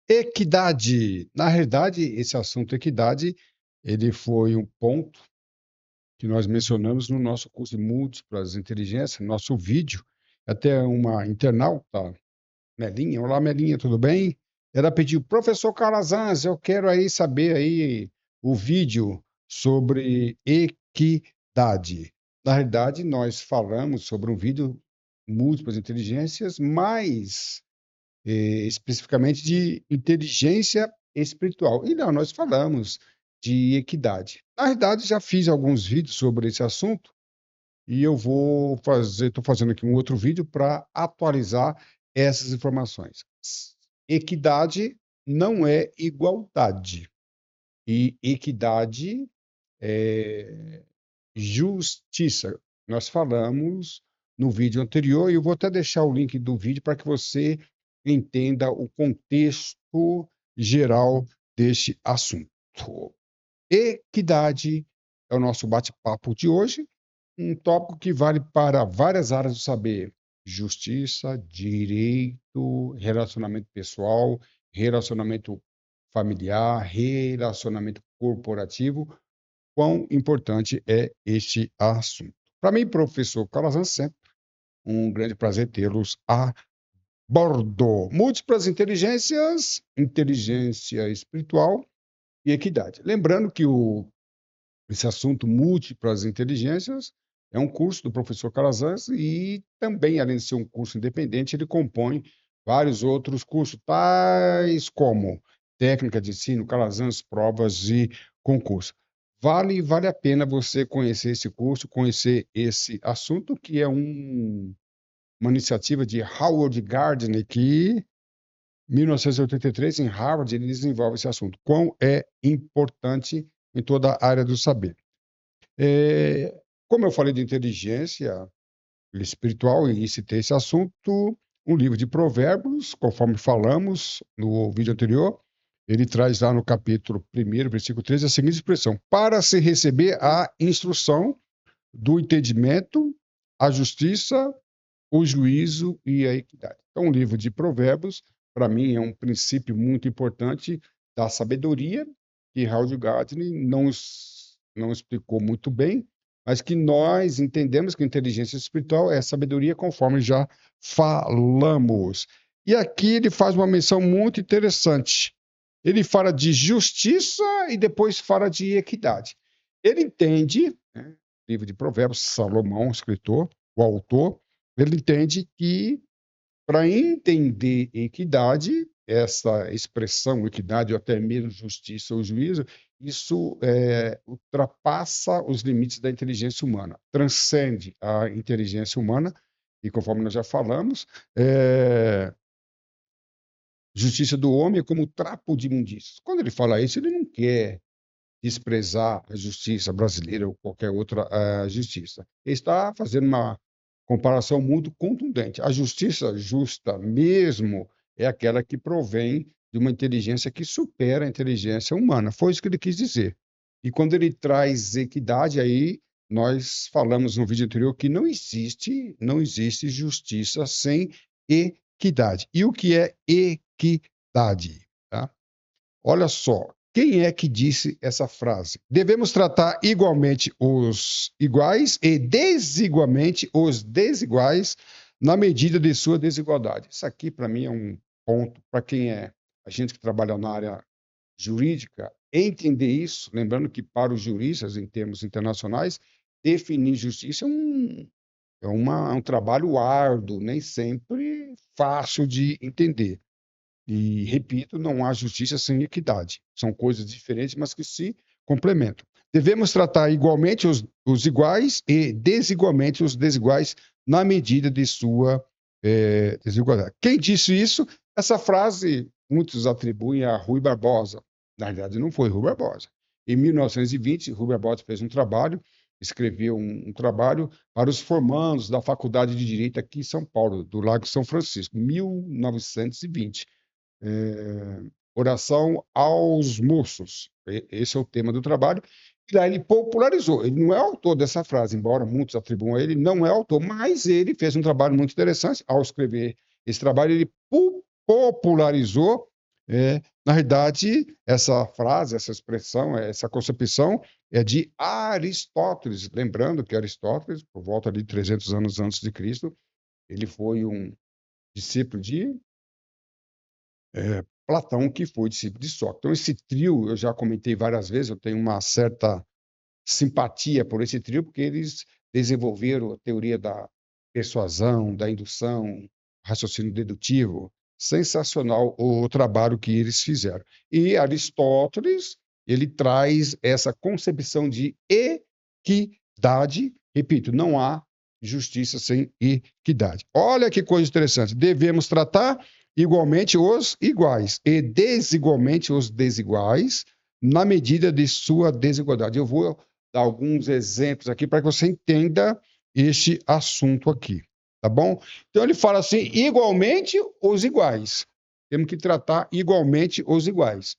Equidade. Na realidade, esse assunto equidade, ele foi um ponto que nós mencionamos no nosso curso de múltiplas inteligências, no nosso vídeo. Até uma internauta, Melinha, olá Melinha, tudo bem? Ela pediu, professor Calazans, eu quero aí saber aí o vídeo sobre equidade. Na realidade, nós falamos sobre um vídeo múltiplas inteligências, mas especificamente de inteligência espiritual. E não, nós falamos de equidade. Na realidade, já fiz alguns vídeos sobre esse assunto e eu vou fazer, estou fazendo aqui um outro vídeo para atualizar essas informações. Equidade não é igualdade. E equidade é justiça. Nós falamos no vídeo anterior, e eu vou até deixar o link do vídeo para que você entenda o contexto geral deste assunto. Equidade é o nosso bate-papo de hoje, um tópico que vale para várias áreas do saber: justiça, direito, relacionamento pessoal, relacionamento familiar, relacionamento corporativo. Quão importante é este assunto? Para mim, professor Calazans, sempre um grande prazer tê-los a bordo. Múltiplas inteligências, inteligência espiritual e equidade. Lembrando que esse assunto, múltiplas inteligências, é um curso do professor Calazans e também, além de ser um curso independente, ele compõe vários outros cursos, tais como técnica de ensino, Calazans, provas e concurso. Vale a pena você conhecer esse curso, conhecer esse assunto, que é uma iniciativa de Howard Gardner, que, em 1983, em Harvard, ele desenvolve esse assunto. Quão é importante em toda a área do saber. Como eu falei de inteligência espiritual e citei esse assunto, um livro de provérbios, conforme falamos no vídeo anterior, ele traz lá no capítulo 1º, versículo 13, a seguinte expressão: para se receber a instrução do entendimento, a justiça, o juízo e a equidade. Então, o livro de provérbios, para mim, é um princípio muito importante da sabedoria, que Howard Gardner não explicou muito bem, mas que nós entendemos que inteligência espiritual é sabedoria, conforme já falamos. E aqui ele faz uma menção muito interessante. Ele fala de justiça e depois fala de equidade. Ele entende, né, livro de Provérbios, Salomão, escritor, o autor, ele entende que, para entender equidade, essa expressão equidade, ou até mesmo justiça ou juízo, isso ultrapassa os limites da inteligência humana, transcende a inteligência humana, e conforme nós já falamos, justiça do homem é como trapo de imundícia. Quando ele fala isso, ele não quer desprezar a justiça brasileira ou qualquer outra justiça. Ele está fazendo uma comparação muito contundente. A justiça justa mesmo é aquela que provém de uma inteligência que supera a inteligência humana. Foi isso que ele quis dizer. E quando ele traz equidade, aí nós falamos no vídeo anterior que não existe justiça sem equidade. E o que é equidade? Tá? Olha só, quem é que disse essa frase? Devemos tratar igualmente os iguais e desigualmente os desiguais na medida de sua desigualdade. Isso aqui, para mim, é um ponto para quem é a gente que trabalha na área jurídica, entender isso, lembrando que para os juristas, em termos internacionais, definir justiça é um trabalho árduo, nem sempre fácil de entender. E, repito, não há justiça sem equidade. São coisas diferentes, mas que se complementam. Devemos tratar igualmente os iguais e desigualmente os desiguais na medida de sua desigualdade. Quem disse isso? Essa frase muitos atribuem a Rui Barbosa. Na verdade, não foi Rui Barbosa. Em 1920, Rui Barbosa fez um trabalho, escreveu um trabalho para os formandos da Faculdade de Direito aqui em São Paulo, do Lago São Francisco, 1920. Oração aos moços. Esse é o tema do trabalho. E lá ele popularizou. Ele não é autor dessa frase, embora muitos atribuam a ele, não é autor, mas ele fez um trabalho muito interessante. Ao escrever esse trabalho, ele popularizou Na verdade, essa frase, essa expressão, essa concepção é de Aristóteles. Lembrando que Aristóteles, por volta de 300 anos antes de Cristo, ele foi um discípulo de Platão, que foi discípulo de Sócrates. Então, esse trio, eu já comentei várias vezes, eu tenho uma certa simpatia por esse trio, porque eles desenvolveram a teoria da persuasão, da indução, raciocínio dedutivo. Sensacional o trabalho que eles fizeram. E Aristóteles, ele traz essa concepção de equidade. Repito, não há justiça sem equidade. Olha que coisa interessante. Devemos tratar igualmente os iguais e desigualmente os desiguais, na medida de sua desigualdade. Eu vou dar alguns exemplos aqui para que você entenda este assunto aqui, tá bom? Então ele fala assim, igualmente os iguais. Temos que tratar igualmente os iguais.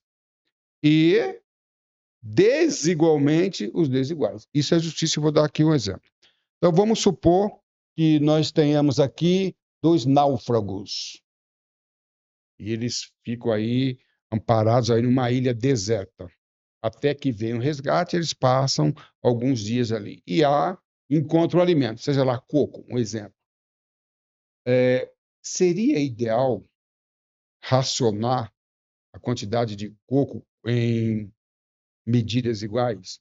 E desigualmente os desiguais. Isso é justiça, eu vou dar aqui um exemplo. Então vamos supor que nós tenhamos aqui 2 náufragos. E eles ficam aí amparados aí numa ilha deserta. Até que vem o resgate, eles passam alguns dias ali. E encontram alimento, seja lá coco, um exemplo. Seria ideal racionar a quantidade de coco em medidas iguais?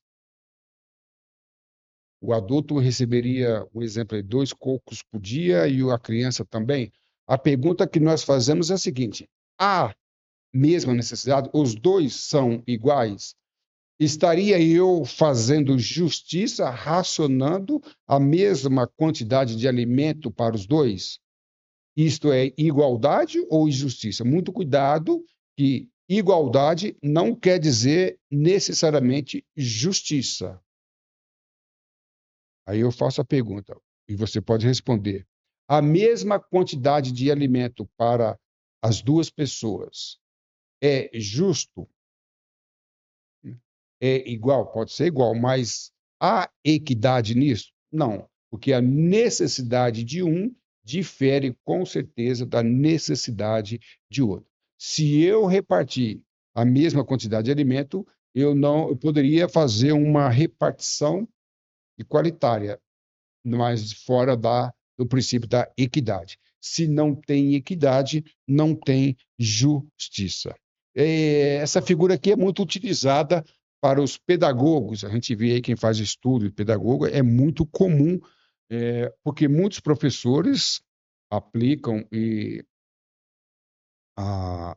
O adulto receberia, um exemplo, 2 cocos por dia e a criança também? A pergunta que nós fazemos é a seguinte: há mesma necessidade? Os dois são iguais? Estaria eu fazendo justiça, racionando a mesma quantidade de alimento para os dois? Isto é igualdade ou injustiça? Muito cuidado, que igualdade não quer dizer necessariamente justiça. Aí eu faço a pergunta, e você pode responder. A mesma quantidade de alimento para as duas pessoas é justo? É igual? Pode ser igual, mas há equidade nisso? Não, porque a necessidade de um difere com certeza da necessidade de outro. Se eu repartir a mesma quantidade de alimento, eu poderia fazer uma repartição igualitária, mas fora do princípio da equidade. Se não tem equidade, não tem justiça. Essa figura aqui é muito utilizada para os pedagogos. A gente vê aí quem faz estudo de pedagogo, é muito comum, porque muitos professores aplicam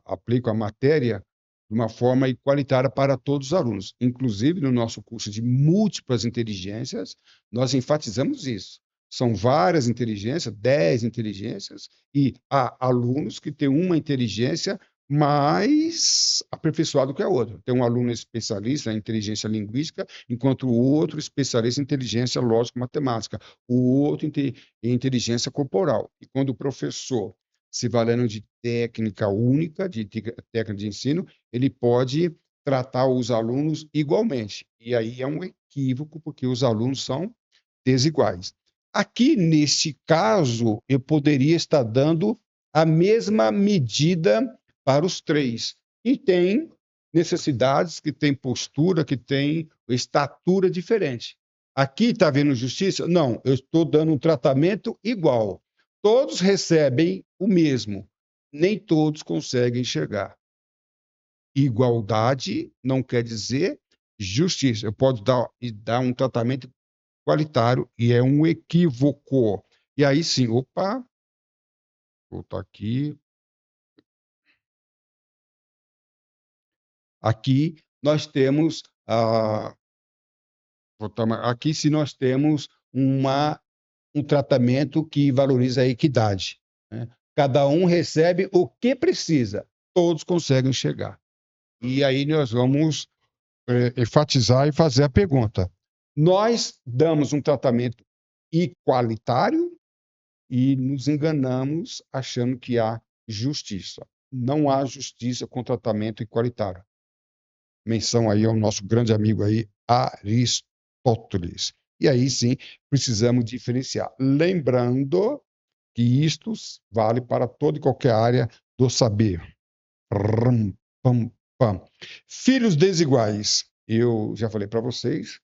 aplicam a matéria de uma forma igualitária para todos os alunos. Inclusive, no nosso curso de múltiplas inteligências, nós enfatizamos isso. São várias inteligências, 10 inteligências, e há alunos que têm uma inteligência mais aperfeiçoada que a outra. Tem um aluno especialista em inteligência linguística, enquanto o outro especialista em inteligência lógico-matemática, o outro em inteligência corporal. E quando o professor, se valendo de técnica única, de técnica de ensino, ele pode tratar os alunos igualmente. E aí é um equívoco, porque os alunos são desiguais. Aqui, neste caso, eu poderia estar dando a mesma medida para os três. E tem necessidades, que tem postura, que tem estatura diferente. Aqui está havendo justiça? Não, eu estou dando um tratamento igual. Todos recebem o mesmo, nem todos conseguem enxergar. Igualdade não quer dizer justiça. Eu posso dar um tratamento igualitário e é um equívoco. E aí sim, opa, voltar aqui. Aqui nós temos aqui se nós temos um tratamento que valoriza a equidade, né? Cada um recebe o que precisa, todos conseguem enxergar. E aí nós vamos enfatizar e fazer a pergunta. Nós damos um tratamento igualitário e nos enganamos achando que há justiça. Não há justiça com tratamento igualitário. Menção aí ao nosso grande amigo aí, Aristóteles. E aí sim, precisamos diferenciar. Lembrando que isto vale para toda e qualquer área do saber. Pam, pam. Filhos desiguais. Eu já falei para vocês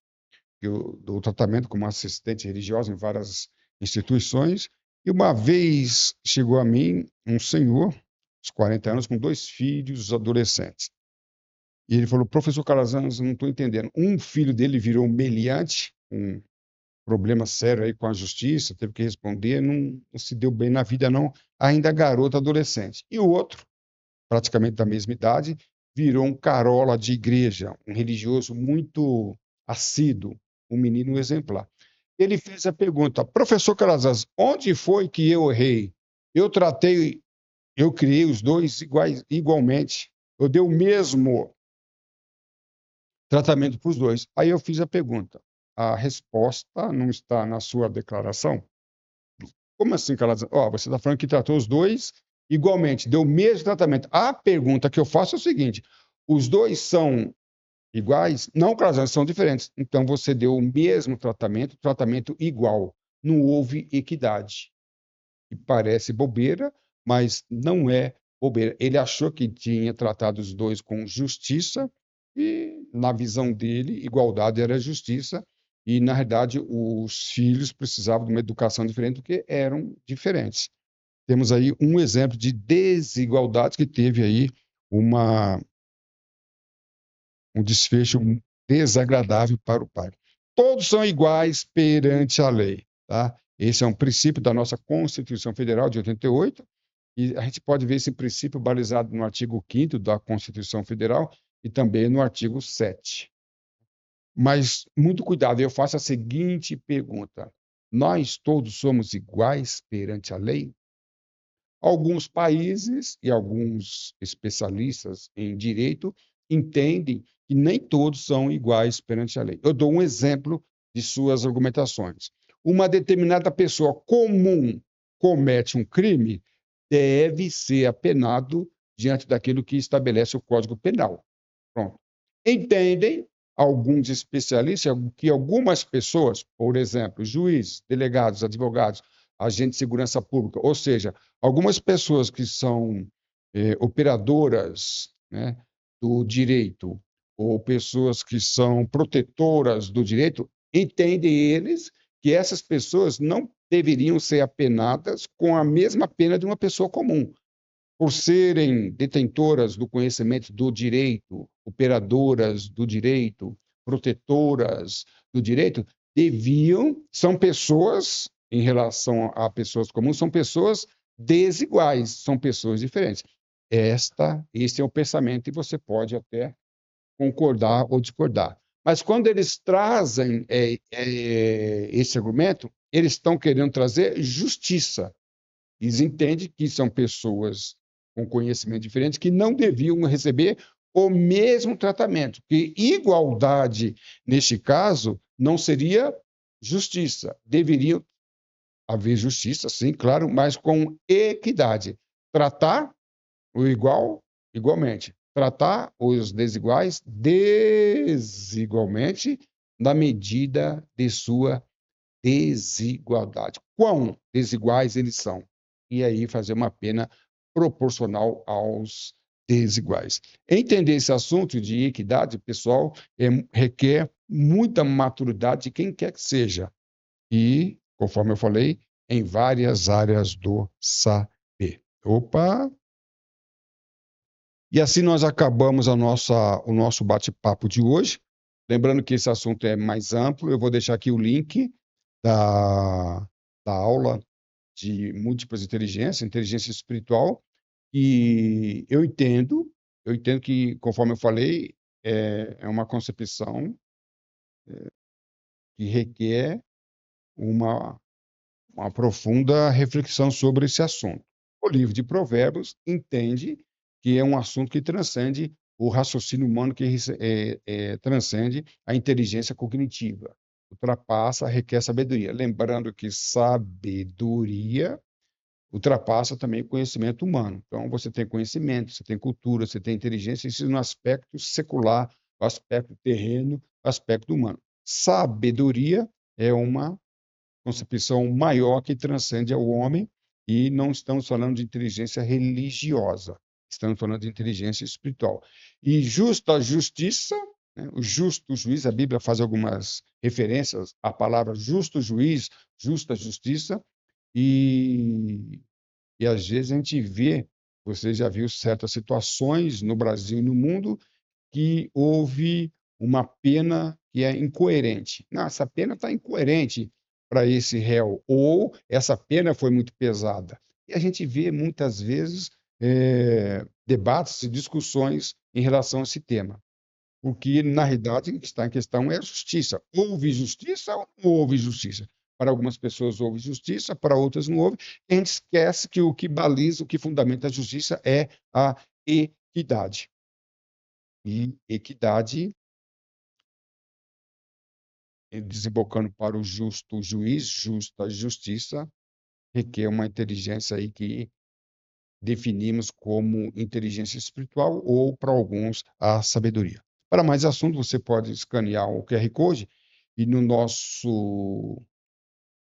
que eu dou tratamento como assistente religiosa em várias instituições. E uma vez chegou a mim um senhor, uns 40 anos, com dois filhos adolescentes. E ele falou: professor Calazans, eu não estou entendendo. Um filho dele virou meliante, um problema sério aí com a justiça, teve que responder, não se deu bem na vida, não, ainda garoto, adolescente. E o outro, praticamente da mesma idade, virou um carola de igreja, um religioso muito assíduo, um menino exemplar. Ele fez a pergunta: professor Calazans, onde foi que eu errei? Eu tratei, eu criei os dois igualmente. Eu dei o mesmo tratamento para os dois. Aí eu fiz a pergunta: a resposta não está na sua declaração? Como assim, Calazans? Ó, você está falando que tratou os dois igualmente, deu o mesmo tratamento. A pergunta que eu faço é o seguinte: os dois são iguais? Não, Calazans, são diferentes. Então você deu o mesmo tratamento, tratamento igual. Não houve equidade. E parece bobeira, mas não é bobeira. Ele achou que tinha tratado os dois com justiça e, na visão dele, igualdade era justiça e, na realidade, os filhos precisavam de uma educação diferente porque eram diferentes. Temos aí um exemplo de desigualdade que teve aí uma, um desfecho desagradável para o pai. Todos são iguais perante a lei, tá? Esse é um princípio da nossa Constituição Federal de 88, e a gente pode ver esse princípio balizado no artigo 5º da Constituição Federal e também no artigo 7. Mas muito cuidado, eu faço a seguinte pergunta: nós todos somos iguais perante a lei? Alguns países e alguns especialistas em direito entendem que nem todos são iguais perante a lei. Eu dou um exemplo de suas argumentações. Uma determinada pessoa comum comete um crime, deve ser apenado diante daquilo que estabelece o Código Penal. Pronto. Entendem alguns especialistas que algumas pessoas, por exemplo, juízes, delegados, advogados, agentes de segurança pública, ou seja, algumas pessoas que são operadoras, né, do direito, ou pessoas que são protetoras do direito, entendem eles que essas pessoas não deveriam ser apenadas com a mesma pena de uma pessoa comum, por serem detentoras do conhecimento do direito, operadoras do direito, protetoras do direito, são pessoas, em relação a pessoas comuns, são pessoas desiguais, são pessoas diferentes. Esse é o pensamento, e você pode até concordar ou discordar. Mas quando eles trazem esse argumento, eles estão querendo trazer justiça. Eles entendem que são pessoas com conhecimento diferente que não deviam receber o mesmo tratamento, que igualdade, neste caso, não seria justiça. Deveria haver justiça, sim, claro, mas com equidade. Tratar o igual igualmente. Tratar os desiguais desigualmente na medida de sua desigualdade. Quão desiguais eles são? E aí fazer uma pena proporcional aos desiguais. Entender esse assunto de equidade, pessoal, requer muita maturidade de quem quer que seja. E, conforme eu falei, em várias áreas do saber. Opa! E assim nós acabamos o nosso bate-papo de hoje. Lembrando que esse assunto é mais amplo, eu vou deixar aqui o link da, da aula de múltiplas inteligências, inteligência espiritual, e eu entendo que, conforme eu falei, é uma concepção que requer uma, uma profunda reflexão sobre esse assunto. O livro de Provérbios entende que é um assunto que transcende o raciocínio humano, que transcende a inteligência cognitiva, ultrapassa, requer sabedoria. Lembrando que sabedoria ultrapassa também o conhecimento humano. Então, você tem conhecimento, você tem cultura, você tem inteligência, isso no aspecto secular, o aspecto terreno, o aspecto humano. Sabedoria é uma concepção maior que transcende ao homem, e não estamos falando de inteligência religiosa. Estamos falando de inteligência espiritual. E justa justiça, né? O justo juiz, a Bíblia faz algumas referências à palavra justo juiz, justa justiça, e, e às vezes a gente vê, você já viu certas situações no Brasil e no mundo que houve uma pena que é incoerente. Não, essa pena está incoerente para esse réu, ou essa pena foi muito pesada. E a gente vê muitas vezes debates e discussões em relação a esse tema. O que, na realidade, está em questão é a justiça. Houve justiça ou não houve justiça? Para algumas pessoas houve justiça, para outras não houve. E a gente esquece que o que baliza, o que fundamenta a justiça é a equidade. E equidade, desembocando para o justo juiz, justa justiça, requer uma inteligência aí que definimos como inteligência espiritual ou, para alguns, a sabedoria. Para mais assuntos, você pode escanear o QR Code e no nosso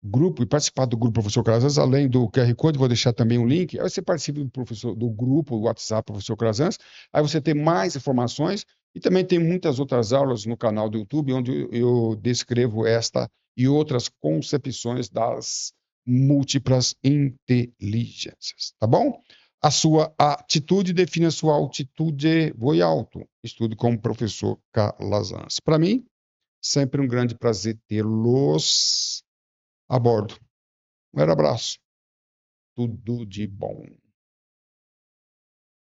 grupo e participar do grupo Professor Calazans, além do QR Code, vou deixar também um link. Aí você participa do grupo, do WhatsApp Professor Calazans, aí você tem mais informações e também tem muitas outras aulas no canal do YouTube, onde eu descrevo esta e outras concepções das múltiplas inteligências, tá bom? A sua atitude define a sua altitude. Voe alto. Estude com o professor Calazans. Para mim, sempre um grande prazer tê-los a bordo. Um grande abraço. Tudo de bom.